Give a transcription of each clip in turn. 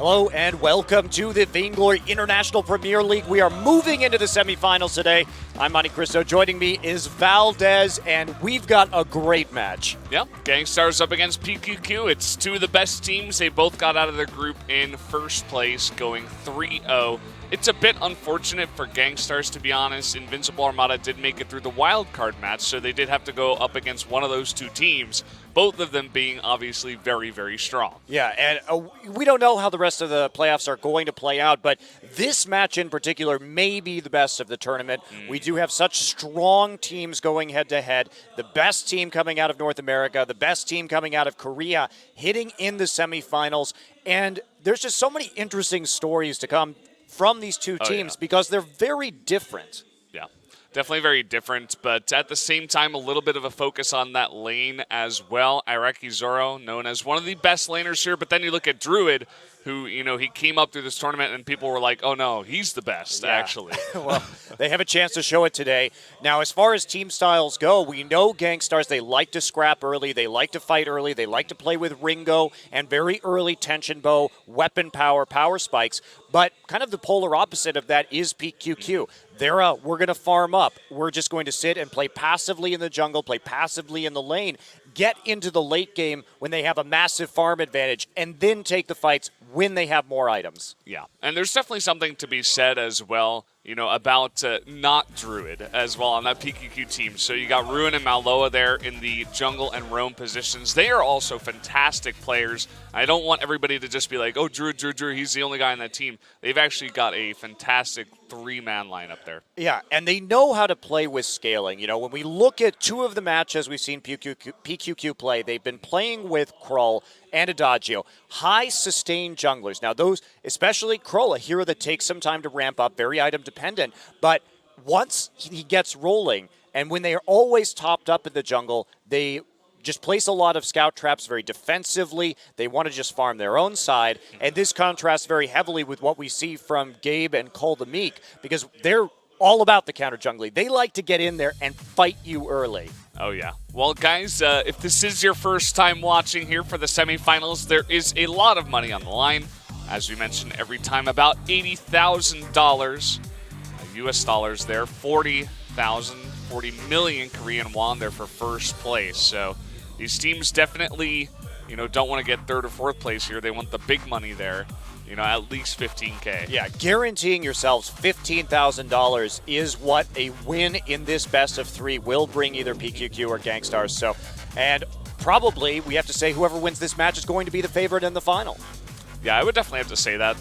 Hello and welcome to the Vainglory International Premier League. We are moving into the semifinals today. I'm Monte Cristo. Joining me is Valdez, and we've got a great match. Yep, GankStars up against pQq. It's two of the best teams. They both got out of their group in first place, going 3-0. It's a bit unfortunate for GankStars, to be honest. Invincible Armada did make it through the wild card match, so they did have to go up against one of those two teams, both of them being obviously very, very strong. Yeah, and we don't know how the rest of the playoffs are going to play out, but this match in particular may be the best of the tournament. We do have such strong teams going head-to-head. The best team coming out of North America, the best team coming out of Korea, hitting in the semifinals, and there's just so many interesting stories to come from these two teams because they're very different. Yeah, definitely very different, but at the same time, a little bit of a focus on that lane as well. Iraqi Zoro, known as one of the best laners here, but then you look at Druid, who, you know, he came up through this tournament and people were like, oh no, he's the best, actually. Well, they have a chance to show it today. Now, as far as team styles go, we know GankStars, they like to scrap early, they like to fight early, they like to play with Ringo and very early tension bow, weapon power, power spikes, but kind of the polar opposite of that is pQq. We're going to farm up. We're just going to sit and play passively in the jungle, play passively in the lane, get into the late game when they have a massive farm advantage, and then take the fights when they have more items. Yeah, and there's definitely something to be said as well, you know, about not Druid as well on that pQq team. So you got Ruin and Maloa there in the jungle and roam positions. They are also fantastic players. I don't want everybody to just be like, oh, Druid, he's the only guy on that team. They've actually got a fantastic three-man lineup there. Yeah, and they know how to play with scaling. You know, when we look at two of the matches we've seen pQq play, they've been playing with Krull and Adagio, high sustained junglers. Now those, especially Krull, a hero that takes some time to ramp up, very item dependent, but once he gets rolling, and when they are always topped up in the jungle, they just place a lot of scout traps very defensively. They want to just farm their own side, and this contrasts very heavily with what we see from Gabe and Cole the Meek, because they're all about the counter jungling. They like to get in there and fight you early. Oh, yeah. Well, guys, if this is your first time watching here for the semifinals, there is a lot of money on the line. As we mentioned, every time about $80,000 US dollars there, 40 million Korean won there for first place. So these teams definitely, you know, don't want to get third or fourth place here. They want the big money there. You know, at least $15K. Yeah, guaranteeing yourselves $15,000 is what a win in this best of three will bring either pQq or GankStars. So, and probably we have to say whoever wins this match is going to be the favorite in the final. Yeah, I would definitely have to say that.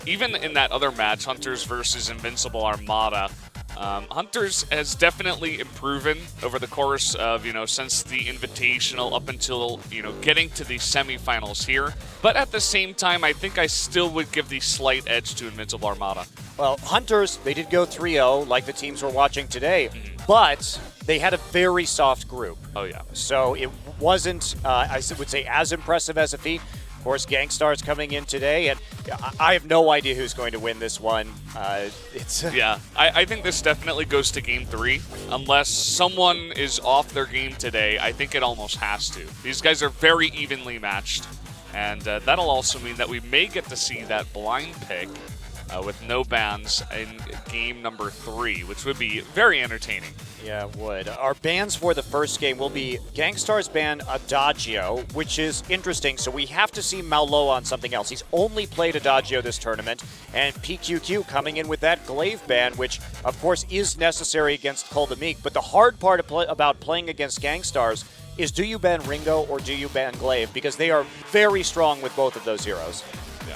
Even in that other match, Hunters versus Invincible Armada, Hunters has definitely improved over the course of, you know, since the Invitational up until, you know, getting to the semifinals here. But at the same time, I think I still would give the slight edge to Invincible Armada. Well, Hunters, they did go 3-0 like the teams we're watching today, but they had a very soft group. Oh, yeah. So it wasn't, I would say, as impressive as a feat. Of course, GankStars coming in today, and I have no idea who's going to win this one. Yeah, I think this definitely goes to Game 3. Unless someone is off their game today, I think it almost has to. These guys are very evenly matched, and that'll also mean that we may get to see that blind pick with no bans in game number 3, which would be very entertaining. Yeah, it would. Our bans for the first game will be GankStars ban Adagio, which is interesting. So we have to see Maloa on something else. He's only played Adagio this tournament, and pQq coming in with that Glaive ban, which of course is necessary against Cole the Meek. But the hard part about playing against GankStars is, do you ban Ringo or do you ban Glaive? Because they are very strong with both of those heroes. Yeah,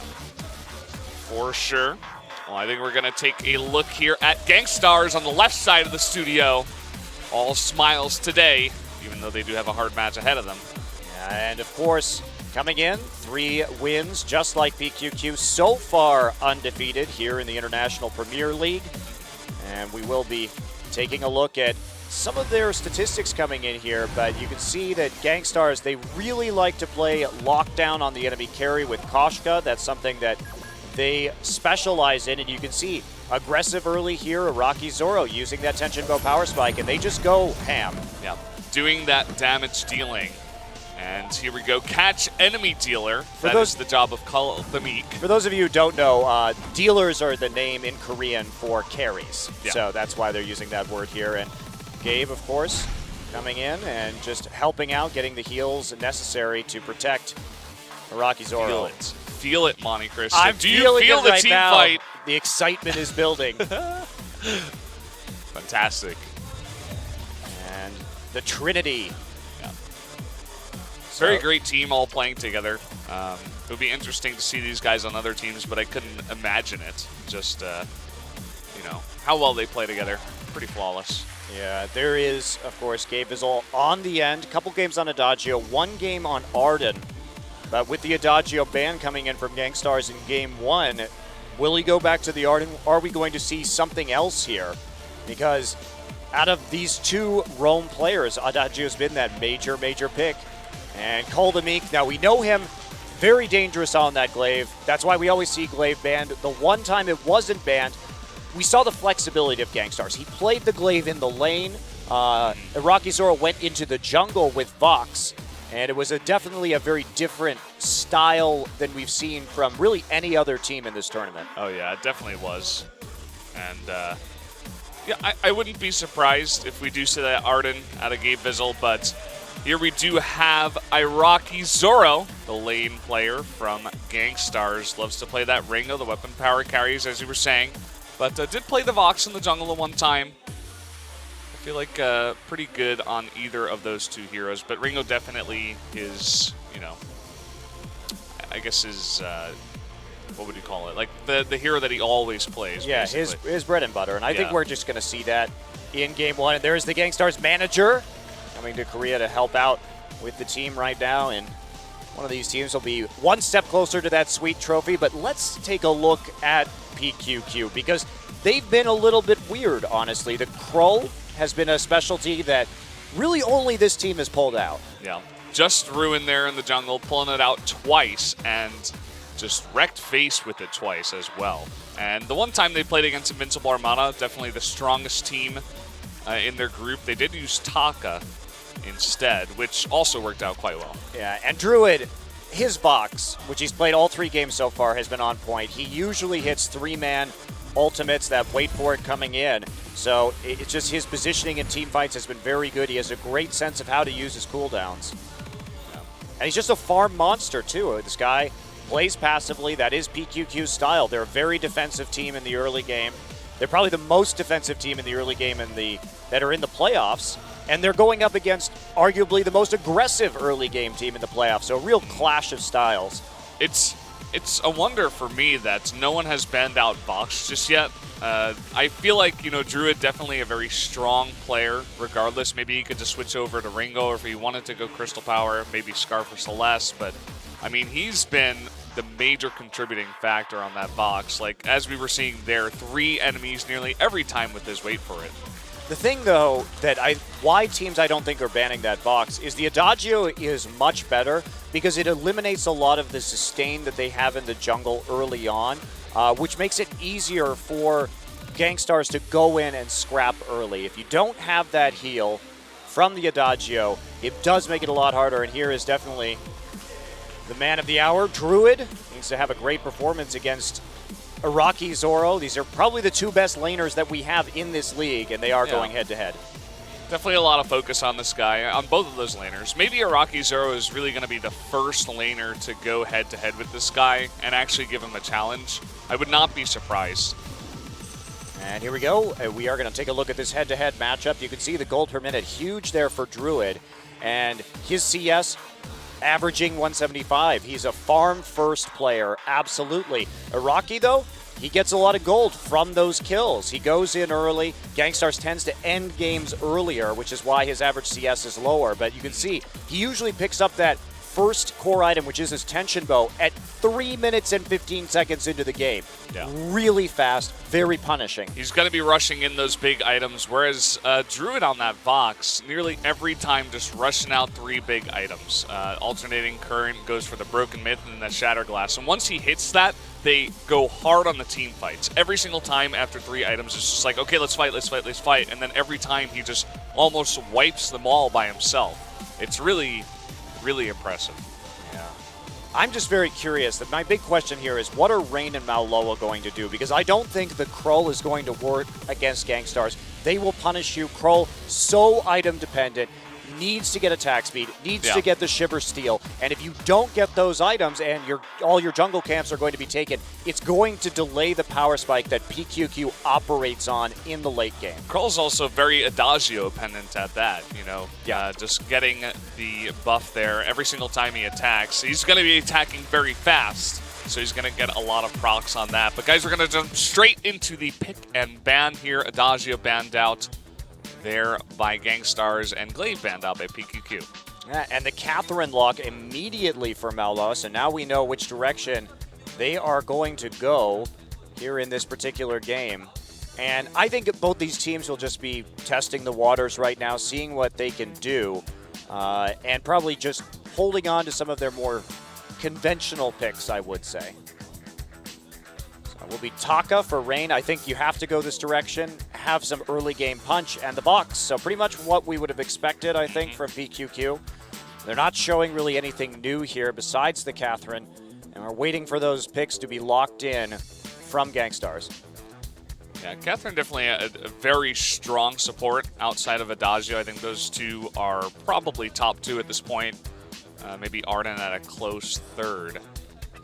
for sure. Well, I think we're going to take a look here at GankStars on the left side of the studio. All smiles today, even though they do have a hard match ahead of them. Yeah, and of course, coming in, 3 wins, just like pQq, so far undefeated here in the International Premier League. And we will be taking a look at some of their statistics coming in here, but you can see that GankStars, they really like to play lockdown on the enemy carry with Koshka. That's something that they specialize in, and you can see aggressive early here, Iraqi Zoro using that tension bow power spike, and they just go ham. Yeah, doing that damage dealing And here we go, catch enemy dealer. That those- is the job of Call the Meek. For those of you who don't know, dealers are the name in Korean for carries. Yeah. So that's why they're using that word here. And Gabe, of course, coming in and just helping out, getting the heals necessary to protect Rocky Zoro. Feel it, Monty Chris. I'm Do you feeling feel it the right team now. fight? The excitement is building. Fantastic. And the Trinity. Yeah. Very great team all playing together. It would be interesting to see these guys on other teams, but I couldn't imagine it. Just, you know, how well they play together. Pretty flawless. Yeah, there is, of course, Gabe Vizol on the end. Couple games on Adagio, one game on Arden. But with the Adagio ban coming in from GankStars in game one, will he go back to the Arden? Are we going to see something else here? Because out of these two Rome players, Adagio's been that major pick. And Meek, now we know him very dangerous on that glaive. That's why we always see glaive banned. The one time it wasn't banned, we saw the flexibility of GankStars. He played the glaive in the lane. Rocky Zoro went into the jungle with Vox. And it was definitely a very different style than we've seen from really any other team in this tournament. Oh, yeah, it definitely was. And, yeah, I wouldn't be surprised if we do see that Arden out of Gabe Vizol, but here we do have Rocky Zoro, the lane player from GankStars. Loves to play that Ringo, the weapon power carries, as you were saying. But did play the Vox in the jungle at one time. I feel like pretty good on either of those two heroes, but Ringo definitely is, you know, I guess is, what would you call it? Like the hero that he always plays. Yeah, basically. his bread and butter. And I think we're just going to see that in game one. And there's the GankStars manager coming to Korea to help out with the team right now. And one of these teams will be one step closer to that sweet trophy. But let's take a look at pQq because they've been a little bit weird, honestly. The Crow has been a specialty that really only this team has pulled out. Yeah, just Ruin there in the jungle, pulling it out twice, and just wrecked face with it twice as well. And the one time they played against Invincible Armada, definitely the strongest team in their group. They did use Taka instead, which also worked out quite well. Yeah, and Druid, his box, which he's played all 3 games so far, has been on point. He usually hits 3-man ultimates that wait for it coming in. So it's just his positioning in team fights has been very good. He has a great sense of how to use his cooldowns. Yeah. And he's just a farm monster, too. This guy plays passively. That is pQq's style. They're a very defensive team in the early game. They're probably the most defensive team in the early game that are in the playoffs. And they're going up against arguably the most aggressive early game team in the playoffs. So a real clash of styles. It's a wonder for me that no one has banned out Vox just yet. I feel like, you know, Druid definitely a very strong player regardless. Maybe he could just switch over to Ringo, or if he wanted to go Crystal Power, maybe Scarf or Celeste. But, I mean, he's been the major contributing factor on that Vox. Like, as we were seeing there, 3 enemies nearly every time with his wait for it. The thing, though, why teams I don't think are banning that box is the Adagio is much better because it eliminates a lot of the sustain that they have in the jungle early on, which makes it easier for GankStars to go in and scrap early. If you don't have that heal from the Adagio, it does make it a lot harder, and here is definitely the man of the hour. Druid needs to have a great performance against Rocky Zoro. These are probably the 2 best laners that we have in this league, and they are going head-to-head. Definitely a lot of focus on this guy, on both of those laners. Maybe Rocky Zoro is really going to be the first laner to go head-to-head with this guy and actually give him a challenge. I would not be surprised. And here we go. We are going to take a look at this head-to-head matchup. You can see the gold per minute huge there for Druid, and his CS averaging 175. He's a farm-first player, absolutely. Rocky, though, he gets a lot of gold from those kills. He goes in early. GankStars tends to end games earlier, which is why his average CS is lower. But you can see he usually picks up that first core item, which is his tension bow, at 3 minutes and 15 seconds into the game. Yeah. Really fast, very punishing. He's going to be rushing in those big items, whereas Druid on that Vox, nearly every time just rushing out 3 big items. Alternating current, goes for the Broken Myth and the Shatter Glass. And once he hits that, they go hard on the team fights. Every single time after 3 items, it's just like, okay, let's fight, let's fight, let's fight. And then every time he just almost wipes them all by himself. It's really really impressive. Yeah. I'm just very curious. That my big question here is, what are Rain and Mauloa going to do? Because I don't think the Krull is going to work against GankStars. They will punish you. Krull, so item dependent, needs to get attack speed, needs to get the Shiver Steel. And if you don't get those items and all your jungle camps are going to be taken, it's going to delay the power spike that pQq operates on in the late game. Krull's also very Adagio dependent at that, you know. Just getting the buff there every single time he attacks. He's going to be attacking very fast, so he's going to get a lot of procs on that. But guys, we're going to jump straight into the pick and ban here. Adagio banned out there by GankStars, and Glaive banned out by pQq. Yeah, and the Catherine lock immediately for Mauloa, so now we know which direction they are going to go here in this particular game. And I think both these teams will just be testing the waters right now, seeing what they can do, and probably just holding on to some of their more conventional picks, I would say. Will be Taka for Rain. I think you have to go this direction, have some early game punch, and the box. So pretty much what we would have expected, I think, from pQq. They're not showing really anything new here besides the Catherine, and we're waiting for those picks to be locked in from GankStars. Yeah, Catherine definitely a very strong support outside of Adagio. I think those two are probably top two at this point. Maybe Arden at a close third.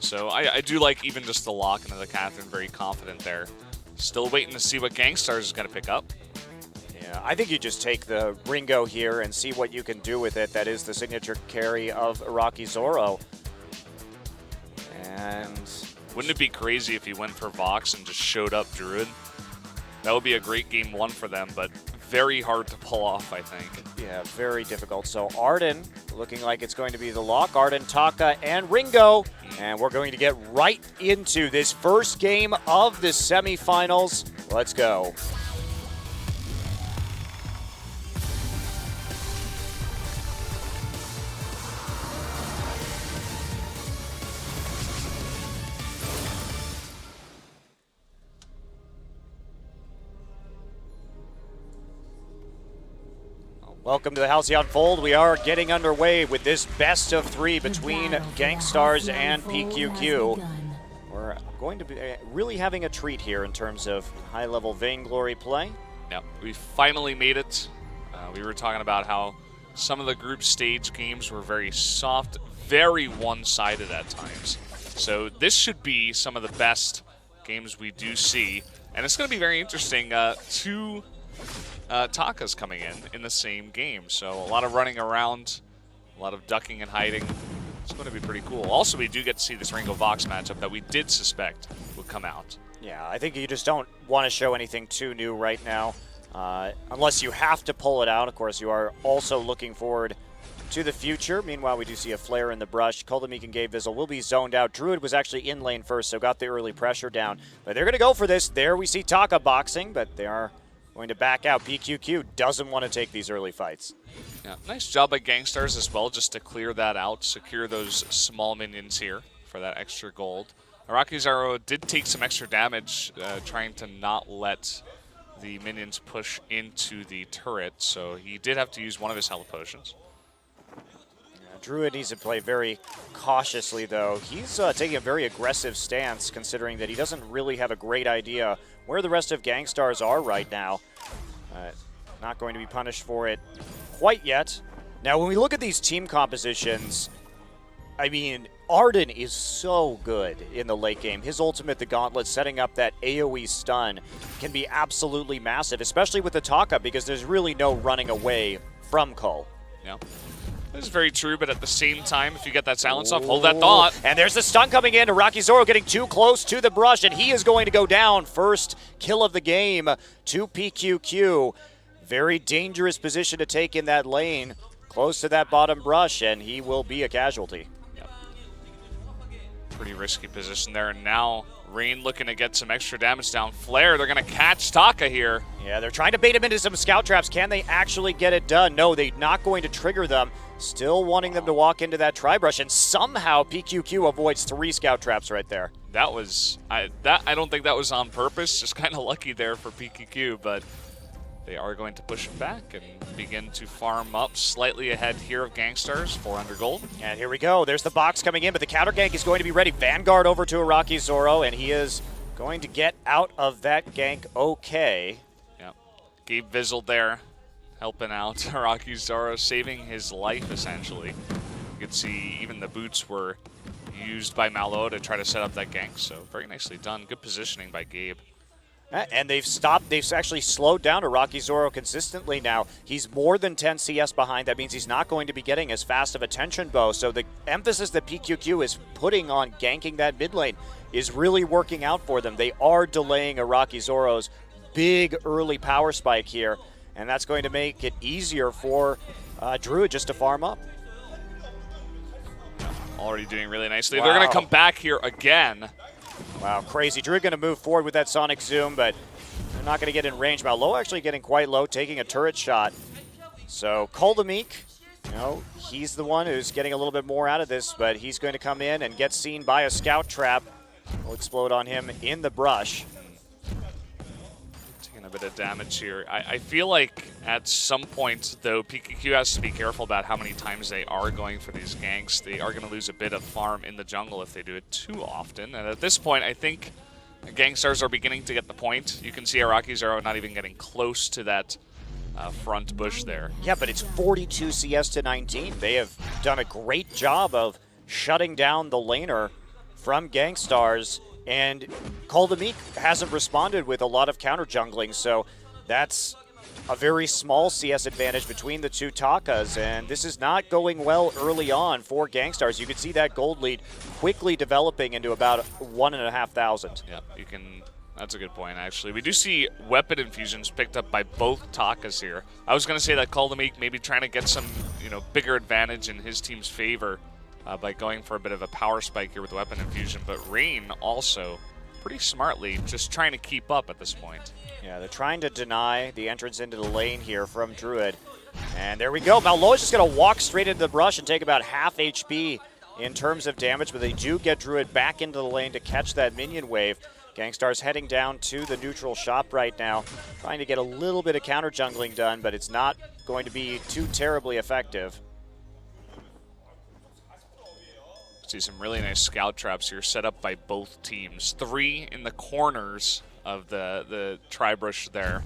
So I do like even just the lock into the Catherine, very confident there. Still waiting to see what GankStars is going to pick up. Yeah, I think you just take the Ringo here and see what you can do with it. That is the signature carry of Iraqi Zoro. And wouldn't it be crazy if he went for Vox and just showed up Druid? That would be a great game one for them, but very hard to pull off, I think. Yeah, very difficult. So Arden looking like it's going to be the lock. Arden, Taka, and Ringo. And we're going to get right into this first game of the semifinals. Let's go. Welcome to the Halcyon Fold. We are getting underway with this best of three between GankStars and pQq. We're going to be really having a treat here in terms of high-level Vainglory play. Yep, we finally made it. We were talking about how some of the group stage games were very soft, very one-sided at times. So this should be some of the best games we do see. And it's going to be very interesting. Two Taka's coming in the same game. So a lot of running around, a lot of ducking and hiding. It's going to be pretty cool. Also, we do get to see this Ringo Vox matchup that we did suspect would come out. Yeah, I think you just don't want to show anything too new right now, unless you have to pull it out. Of course, you are also looking forward to the future. Meanwhile, we do see a flare in the brush. Koldamik and Gabe Vizzle will be zoned out. Druid was actually in lane first, so got the early pressure down. But they're going to go for this. There we see Taka boxing, but they are going to back out. pQq doesn't want to take these early fights. Yeah, nice job by GankStars as well, just to clear that out, secure those small minions here for that extra gold. Iraqi Zoro did take some extra damage, trying to not let the minions push into the turret, so he did have to use one of his health potions. Druid needs to play very cautiously, though. He's taking a very aggressive stance, considering that he doesn't really have a great idea where the rest of GankStars are right now. Not going to be punished for it quite yet. Now, when we look at these team compositions, I mean, Arden is so good in the late game. His ultimate, the Gauntlet, setting up that AoE stun can be absolutely massive, especially with the Taka, because there's really no running away from Cole. Yeah. This is very true, but at the same time, if you get that silence off, hold that thought. And there's the stun coming in. Iraqi Zoro getting too close to the brush, and he is going to go down. First kill of the game to pQq. Very dangerous position to take in that lane, close to that bottom brush, and he will be a casualty. Yep. Pretty risky position there, and now Rain looking to get some extra damage down. Flare, they're going to catch Taka here. Yeah, they're trying to bait him into some scout traps. Can they actually get it done? No, they're not going to trigger them. Still wanting them to walk into that tri-brush, and somehow pQq avoids 3 scout traps right there. That was, I don't think that was on purpose, just kind of lucky there for pQq, but they are going to push it back and begin to farm up slightly ahead here of GankStars, 400 gold. And here we go. There's the box coming in, but the counter gank is going to be ready. Vanguard over to Iraqi Zoro, and he is going to get out of that gank okay. Yep. Gabe Vizzle there helping out Iraqi Zoro, saving his life essentially. You could see even the boots were used by Malo to try to set up that gank, so very nicely done. Good positioning by Gabe. And they've actually slowed down Iraqi Zoro consistently now. He's more than 10 CS behind. That means he's not going to be getting as fast of a tension bow. So the emphasis that pQq is putting on ganking that mid lane is really working out for them. They are delaying Iraqi Zoro's big early power spike here, and that's going to make it easier for Druid just to farm up. Already doing really nicely. Wow. They're going to come back here again. Wow, crazy. Druid going to move forward with that Sonic Zoom, but they're not going to get in range. Malo actually getting quite low, taking a turret shot. So Koldamik, he's the one who's getting a little bit more out of this, but he's going to come in and get seen by a scout trap. Will explode on him in the brush. Taking a bit of damage here. I feel like at some point, though, pQq has to be careful about how many times they are going for these ganks. They are going to lose a bit of farm in the jungle if they do it too often. And at this point, I think GankStars are beginning to get the point. You can see Iraqi Zoro not even getting close to that front bush there. Yeah, but it's 42 CS to 19. They have done a great job of shutting down the laner from GankStars, and Koldamik hasn't responded with a lot of counter jungling, so that's a very small CS advantage between the two Takas, and this is not going well early on for GankStars. You can see that gold lead quickly developing into about 1,500. Yeah, you can. That's a good point, actually. We do see weapon infusions picked up by both Takas here. I was going to say that Koldamik maybe trying to get some, bigger advantage in his team's favor by going for a bit of a power spike here with weapon infusion, but Rain also pretty smartly just trying to keep up at this point. Yeah, they're trying to deny the entrance into the lane here from Druid. And there we go. Malo is just going to walk straight into the brush and take about half HP in terms of damage, but they do get Druid back into the lane to catch that minion wave. GankStars heading down to the neutral shop right now, trying to get a little bit of counter jungling done, but it's not going to be too terribly effective. See some really nice scout traps here set up by both teams. 3 in the corners of the tri-brush there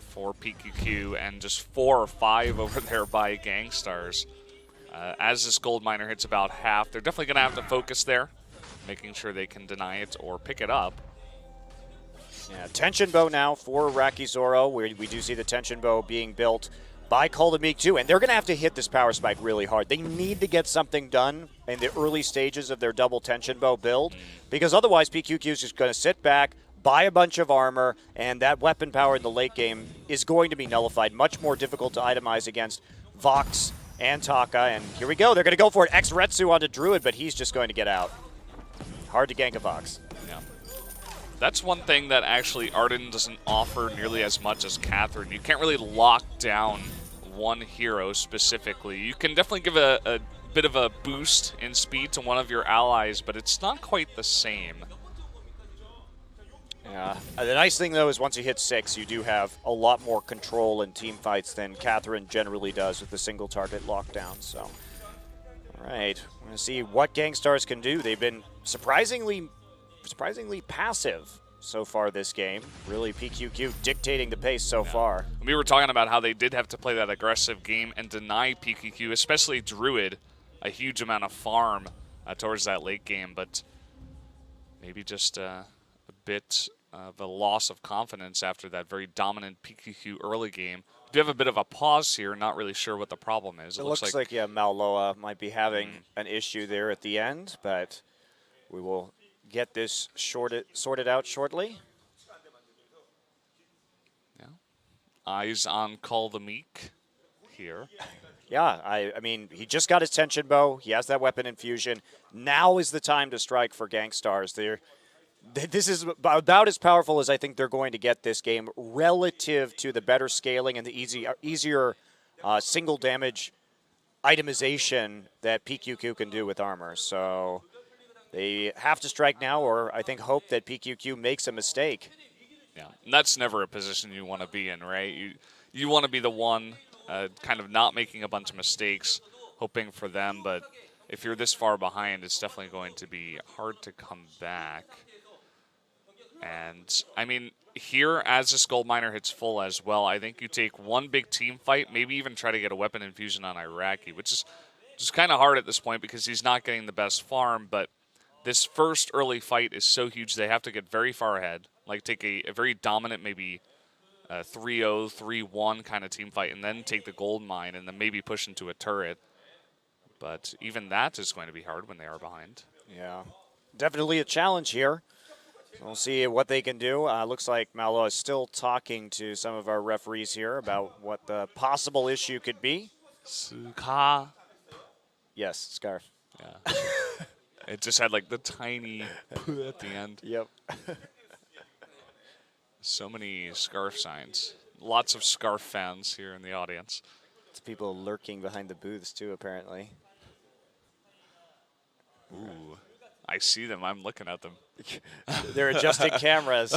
for pQq, and just 4 or 5 over there by GankStars. As this gold miner hits about half, they're definitely going to have to focus there, making sure they can deny it or pick it up. Yeah, tension bow now for Iraqi Zoro. We do see the tension bow being built by Koldamik too, and they're going to have to hit this power spike really hard. They need to get something done in the early stages of their double tension bow build, because otherwise pQq is just going to sit back, buy a bunch of armor, and that weapon power in the late game is going to be nullified. Much more difficult to itemize against Vox and Taka, and here we go. They're going to go for it. X-Retsu onto Druid, but he's just going to get out. Hard to gank a Vox. Yeah. That's one thing that actually Arden doesn't offer nearly as much as Catherine. You can't really lock down one hero specifically. You can definitely give a bit of a boost in speed to one of your allies, but it's not quite the same. Yeah. The nice thing, though, is once you hit 6, you do have a lot more control in team fights than Catherine generally does with the single target lockdown. So, all right, we're going to see what GankStars can do. They've been surprisingly passive so far this game. Really, pQq dictating the pace so far. We were talking about how they did have to play that aggressive game and deny pQq, especially Druid, a huge amount of farm towards that late game, but maybe just a bit of a loss of confidence after that very dominant pQq early game. We do have a bit of a pause here, not really sure what the problem is. It looks like yeah, Maloa might be having an issue there at the end, but we will get this sorted out shortly. Yeah. Eyes on Koldamik here. Yeah, I mean, he just got his tension bow. He has that weapon infusion. Now is the time to strike for GankStars. This is about as powerful as I think they're going to get this game relative to the better scaling and the easier single damage itemization that pQq can do with armor. So they have to strike now, or I think hope that pQq makes a mistake. Yeah, and that's never a position you want to be in, right? You want to be the one kind of not making a bunch of mistakes, hoping for them, but if you're this far behind, it's definitely going to be hard to come back. And, I mean, here, as this gold miner hits full as well, I think you take one big team fight, maybe even try to get a weapon infusion on Iraqi, which is just kind of hard at this point because he's not getting the best farm, but this first early fight is so huge they have to get very far ahead, like take a very dominant maybe 3-0, 3-1 kind of team fight, and then take the gold mine and then maybe push into a turret. But even that is going to be hard when they are behind. Yeah, definitely a challenge here. We'll see what they can do. Looks like Malo is still talking to some of our referees here about what the possible issue could be. Suka. Yes, scarf. Yeah. It just had like the tiny at the end. Yep. So many scarf signs. Lots of scarf fans here in the audience. It's people lurking behind the booths too, apparently. Ooh, I see them. I'm looking at them. They're adjusting cameras,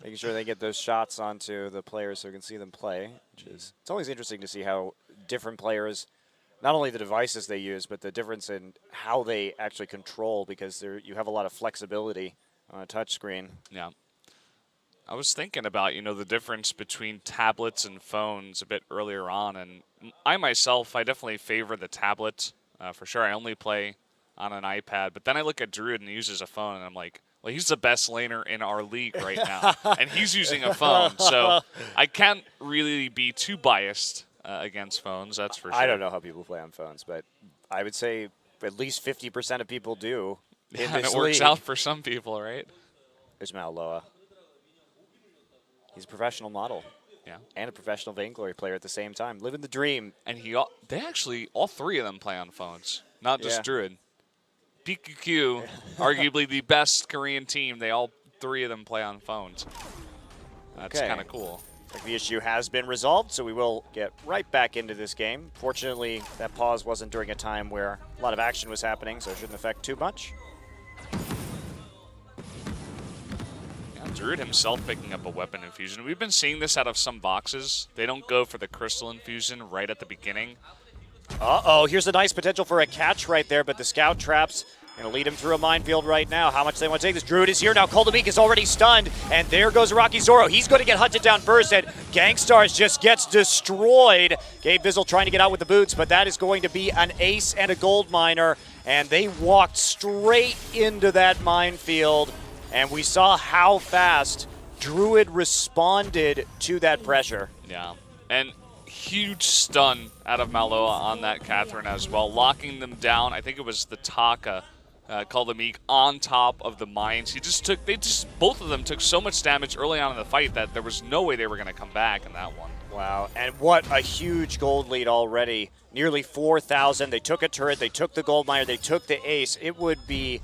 making sure they get those shots onto the players so we can see them play. It's always interesting to see how different players, not only the devices they use, but the difference in how they actually control, because you have a lot of flexibility on a touch screen. Yeah. I was thinking about, the difference between tablets and phones a bit earlier on, and I myself, I definitely favor the tablet for sure. I only play on an iPad, but then I look at Druid and he uses a phone, and I'm like, well, he's the best laner in our league right now, and he's using a phone, so I can't really be too biased against phones, that's for sure. I don't know how people play on phones, but I would say at least 50% of people do in Yeah, this and it works league. out for some people, right? There's Maloa. He's a professional model. Yeah. And a professional Vainglory player at the same time. Living the dream. And they actually, all three of them play on phones, not just Druid. pQq, arguably the best Korean team, all three of them play on phones. That's kind of cool. The issue has been resolved, so we will get right back into this game. Fortunately, that pause wasn't during a time where a lot of action was happening, so it shouldn't affect too much. Druid himself picking up a weapon infusion. We've been seeing this out of some boxes. They don't go for the crystal infusion right at the beginning. Uh-oh, here's a nice potential for a catch right there, but the scout traps going to lead him through a minefield right now. How much they want to take this? Druid is here now. Koldamik is already stunned, and there goes Rocky Zoro. He's going to get hunted down first, and GankStars just gets destroyed. Gabe Bizzle trying to get out with the boots, but that is going to be an ace and a gold miner, and they walked straight into that minefield. And we saw how fast Druid responded to that pressure. Yeah, and huge stun out of Maloa on that Catherine as well, locking them down. I think it was the Taka, Koldamik, on top of the mines. Both of them took so much damage early on in the fight that there was no way they were going to come back in that one. Wow, and what a huge gold lead already. Nearly 4,000. They took a turret, they took the gold miner, they took the ace. It would be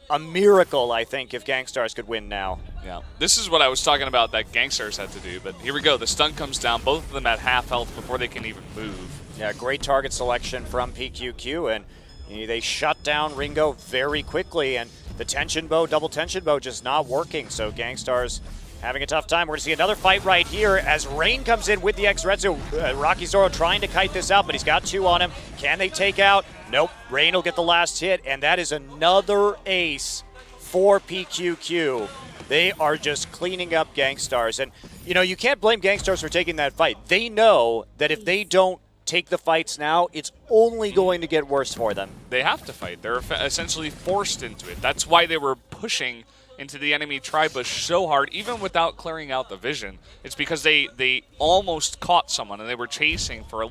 a miracle, I think, if GankStars could win now. Yeah, this is what I was talking about that GankStars had to do, but here we go. The stun comes down, both of them at half health before they can even move. Yeah, great target selection from pQq, and they shut down Ringo very quickly, and the tension bow, double tension bow, just not working, so GankStars having a tough time. We're going to see another fight right here as Rain comes in with the X-Redzu. Rocky Zoro trying to kite this out, but he's got two on him. Can they take out? Nope. Rain will get the last hit, and that is another ace for pQq. They are just cleaning up GankStars. And, you can't blame GankStars for taking that fight. They know that if they don't take the fights now, it's only going to get worse for them. They have to fight. They're essentially forced into it. That's why they were pushing into the enemy tri-bush so hard, even without clearing out the vision. It's because they almost caught someone, and they were chasing for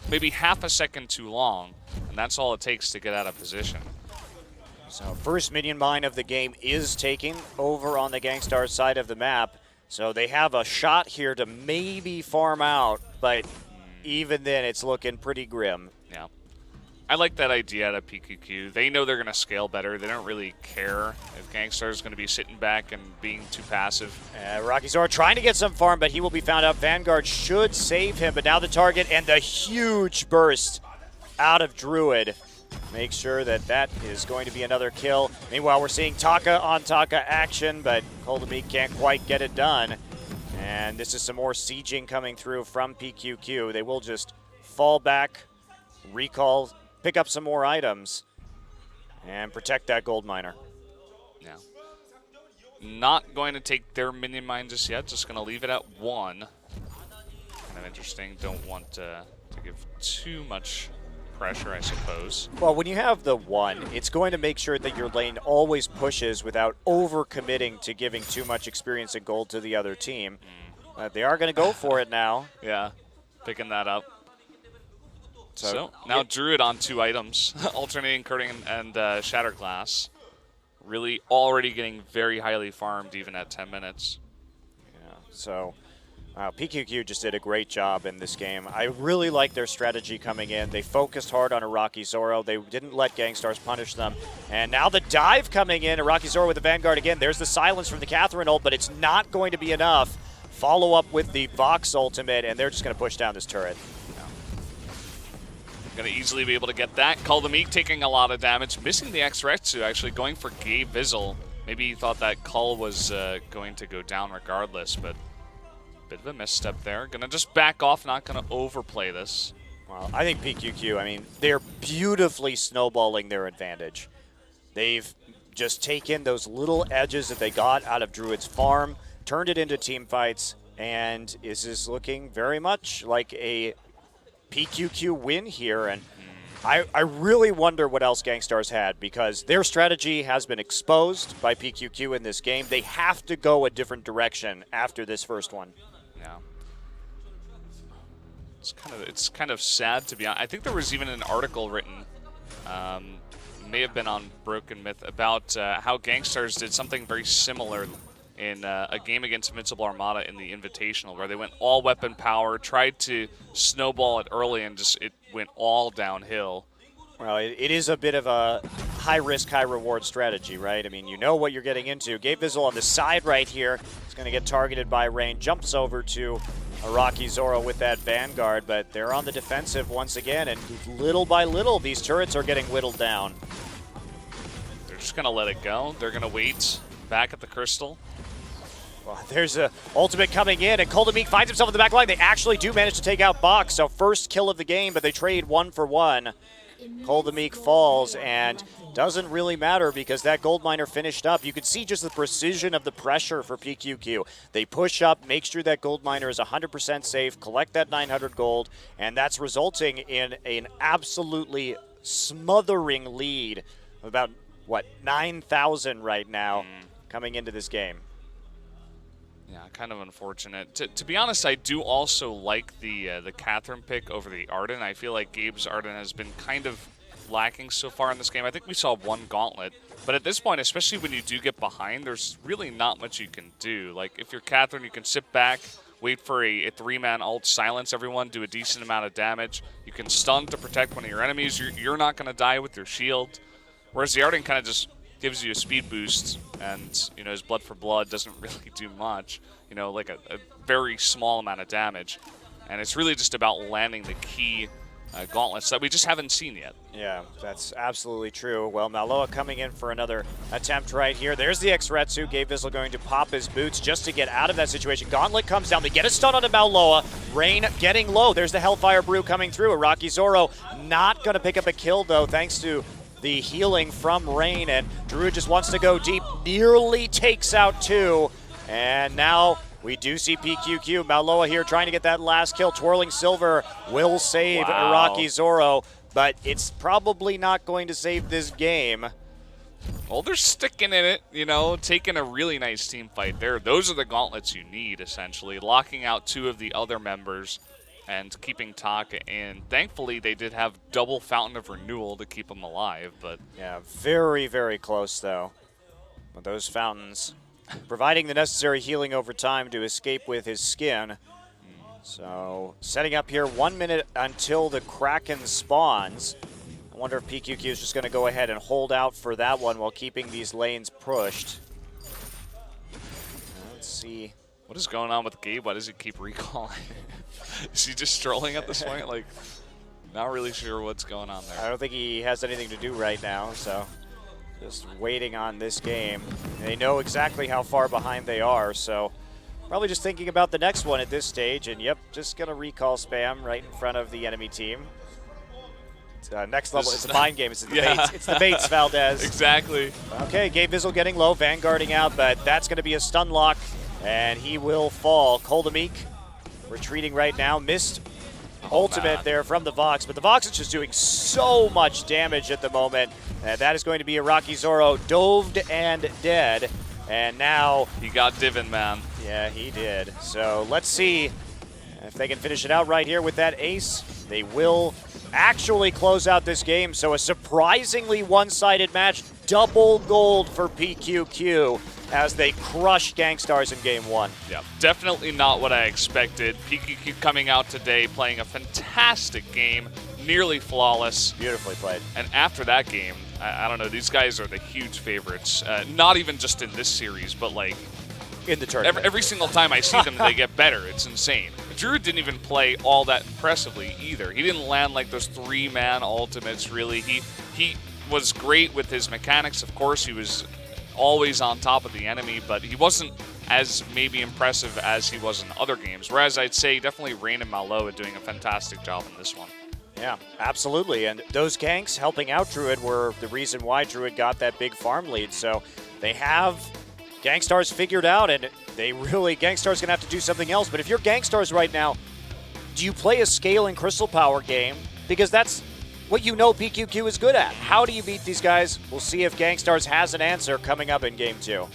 maybe half a second too long, and that's all it takes to get out of position. So first minion mine of the game is taken over on the GankStars side of the map, so they have a shot here to maybe farm out, but even then it's looking pretty grim. Yeah. I like that idea out of pQq. They know they're going to scale better. They don't really care if GankStars is going to be sitting back and being too passive. Rocky Zoro trying to get some farm, but he will be found out. Vanguard should save him, but now the target and the huge burst out of Druid. make sure that that is going to be another kill. Meanwhile, we're seeing Taka on Taka action, but Koldamik can't quite get it done. And this is some more sieging coming through from pQq. They will just fall back, recall, pick up some more items, and protect that gold miner. Yeah. Not going to take their minion mine just yet. Just going to leave it at 1. Kind of interesting. Don't want to give too much pressure, I suppose. Well, when you have the 1, it's going to make sure that your lane always pushes without over-committing to giving too much experience and gold to the other team. They are going to go for it now. Yeah, picking that up. So now Druid on 2 items, alternating Curtain and Shatterglass. Really already getting very highly farmed even at 10 minutes. Yeah, so pQq just did a great job in this game. I really like their strategy coming in. They focused hard on Iraqi Zoro. They didn't let GankStars punish them. And now the dive coming in. Iraqi Zoro with the Vanguard again. There's the silence from the Catherine ult, but it's not going to be enough. Follow up with the Vox ultimate, and they're just going to push down this turret. Going to easily be able to get that. Koldamik taking a lot of damage. Missing the X-Retsu, actually going for Gay Vizzle. Maybe he thought that Cull was going to go down regardless, but bit of a misstep there. Going to just back off, not going to overplay this. Well, I think pQq, I mean, they're beautifully snowballing their advantage. They've just taken those little edges that they got out of Druid's farm, turned it into team fights, and this is looking very much like a pQq win here, and I really wonder what else GankStars had, because their strategy has been exposed by pQq in this game. They have to go a different direction after this first one. Yeah. It's kind of sad, to be honest. I think there was even an article written, may have been on Broken Myth, about how GankStars did something very similar in a game against Invincible Armada in the Invitational, where they went all weapon power, tried to snowball it early, and just it went all downhill. Well, it is a bit of a high-risk, high-reward strategy, right? I mean, you know what you're getting into. Gay Vizzle on the side right here is going to get targeted by Rain, jumps over to Iraqi Zoro with that Vanguard, but they're on the defensive once again, and little by little, these turrets are getting whittled down. They're just going to let it go. They're going to wait back at the Crystal. Well, there's an ultimate coming in, and Koldamik finds himself in the back line. They actually do manage to take out Box, so first kill of the game, but they trade 1 for 1. Koldamik falls, and doesn't really matter because that gold miner finished up. You can see just the precision of the pressure for pQq. They push up, make sure that gold miner is 100% safe, collect that 900 gold, and that's resulting in an absolutely smothering lead of about, what, 9,000 right now coming into this game. Yeah, kind of unfortunate. To be honest, I do also like the Catherine pick over the Arden. I feel like Gabe's Arden has been kind of lacking so far in this game. I think we saw 1 gauntlet, but at this point, especially when you do get behind, there's really not much you can do. Like, if you're Catherine, you can sit back, wait for a 3-man ult, silence everyone, do a decent amount of damage. You can stun to protect one of your enemies. You're not going to die with your shield. Whereas the Arden kind of just gives you a speed boost, and you know, his blood for blood doesn't really do much, you know, like a very small amount of damage, and it's really just about landing the key gauntlets that we just haven't seen yet. Yeah, that's absolutely true. Well, Maloa coming in for another attempt right here. There's the X-Retsu. Gay Vizzle going to pop his boots just to get out of that situation. Gauntlet comes down. They get a stun on Maloa. Rain getting low. There's the Hellfire Brew coming through. Iraqi Zoro not going to pick up a kill, though, thanks to the healing from Rain, and Druid just wants to go deep, nearly takes out 2, and now we do see pQq. Maloa here trying to get that last kill. Twirling Silver will save Iraqi Zoro, but it's probably not going to save this game. Well, they're sticking in it, you know, taking a really nice team fight there. Those are the gauntlets you need, essentially, locking out 2 of the other members and keeping Taka in. Thankfully, they did have double Fountain of Renewal to keep him alive, but... Yeah, very, very close, though. With those fountains providing the necessary healing over time to escape with his skin. So, setting up here 1 minute until the Kraken spawns. I wonder if pQq is just going to go ahead and hold out for that one while keeping these lanes pushed. Let's see. What is going on with Gabe? Why does he keep recalling? Is he just strolling at this point? Like, Not really sure what's going on I there. don't think he has anything to do right now, so just waiting on this game. They know exactly how far behind they are, so probably just thinking about the next one at this stage, and yep, just going to recall spam right in front of the enemy team. Next level, it's a mind game. It's the baits. It's the baits, Valdez. Exactly. Okay, Gabe Vizzle getting low, vanguarding out, but that's going to be a stun lock, and he will fall. Koldamik retreating right now. Missed ultimate there from the Vox, but the Vox is just doing so much damage at the moment. And that is going to be a Rocky Zoro doved and dead. And now He got Divin, man. yeah, he did. So let's see if they can finish it out right here with that ace. They will actually close out this game. So a surprisingly one-sided match. Double gold for pQq as they crush GankStars in game one. Yeah, definitely not what I expected. pQq coming out today, playing a fantastic game, nearly flawless. Beautifully played. And after that game, I don't know, these guys are the huge favorites. Not even just in this series, but like In the tournament. every single time I see them, they get better. It's insane. Druid didn't even play all that impressively either. He didn't land like those 3-man ultimates, really. He was great with his mechanics. Of course, he was always on top of the enemy, but he wasn't as maybe impressive as he was in other games. Whereas I'd say definitely Rain and Malo are doing a fantastic job in this one. Yeah, absolutely. And those ganks helping out Druid were the reason why Druid got that big farm lead. So they have GankStars figured out, and they really, GankStars going to have to do something else. But if you're GankStars right now, do you play a scale and crystal power game? Because that's what you know pQq is good at. How do you beat these guys? We'll see if GankStars has an answer coming up in game two.